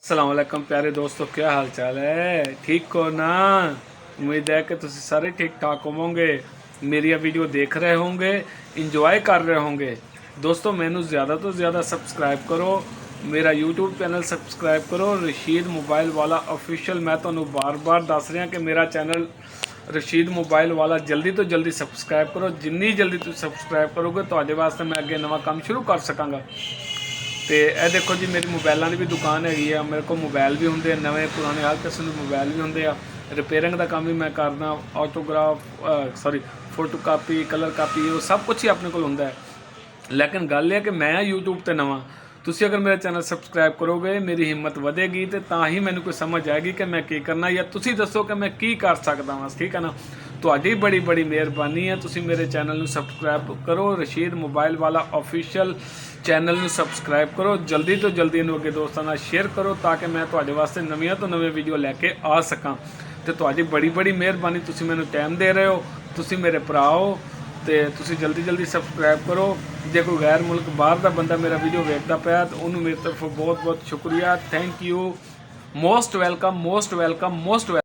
अस्सलाम वालेकुम प्यारे दोस्तों, क्या हाल चाल है? ठीक हो ना? उम्मीद है कि तुम सारे ठीक ठाक होवोगे, मेरी वीडियो देख रहे होंगे, इंजॉय कर रहे होंगे। दोस्तों मैनू ज़्यादा तो ज़्यादा सब्सक्राइब करो, मेरा यूट्यूब चैनल सब्सक्राइब करो, रशीद मोबाइल वाला ऑफिशियल। मैं तुम्हें बार बार दस रहा कि मेरा चैनल रशीद मोबाइल वाला जल्दी तो जल्दी सब्सक्राइब करो। जिन्नी जल्दी तुम सब्सक्राइब करोगे तो वास्ते मैं अगे नवा काम शुरू कर सकांगा। तो यह देखो जी, मेरी मोबाइलों की भी दुकान हैगी है। मेरे को मोबाइल भी होंगे नवे पुराने, हर किस्म के मोबाइल भी होंगे। रिपेयरिंग का काम भी मैं करना, autograph sorry photo copy, colour copy, वो सब कुछ ही अपने को होंगे। लेकिन गल यह कि मैं यूट्यूब पर नवा, तुसी अगर मेरा चैनल सबसक्राइब करोगे मेरी हिम्मत वधेगी, तो ही मैंने कोई समझ आएगी कि मैं की करना, या तुसी दसो कि मैं की कर सकता हाँ। ठीक है ना? ਤੁਹਾਡੀ बड़ी बड़ी मेहरबानी है। तुसी मेरे चैनल ਨੂੰ सबसक्राइब करो, रशीद मोबाइल वाला ऑफिशियल चैनल ਨੂੰ सबसक्राइब करो। जल्दी तो जल्दी ਇਹਨੂੰ ਅੱਗੇ ਦੋਸਤਾਂ ਨਾਲ शेयर करो ताकि मैं ਤੁਹਾਡੇ ਵਾਸਤੇ ਨਵੀਆਂ ਤੋਂ ਨਵੇਂ ਵੀਡੀਓ ਲੈ ਕੇ ਆ ਸਕਾਂ। ਤੇ ਤੁਹਾਡੀ बड़ी बड़ी मेहरबानी, तुसी ਮੈਨੂੰ टाइम दे रहे हो, तुसी मेरे भरा हो, तो तुसी जल्दी जल्दी सबसक्राइब करो। जे कोई गैर मुल्क बाहर का बंदा मेरा वीडियो वेखता पाया तो उन्होंने मेरी तरफ बहुत बहुत शुक्रिया, thank you, most welcome, most welcome, most welcome.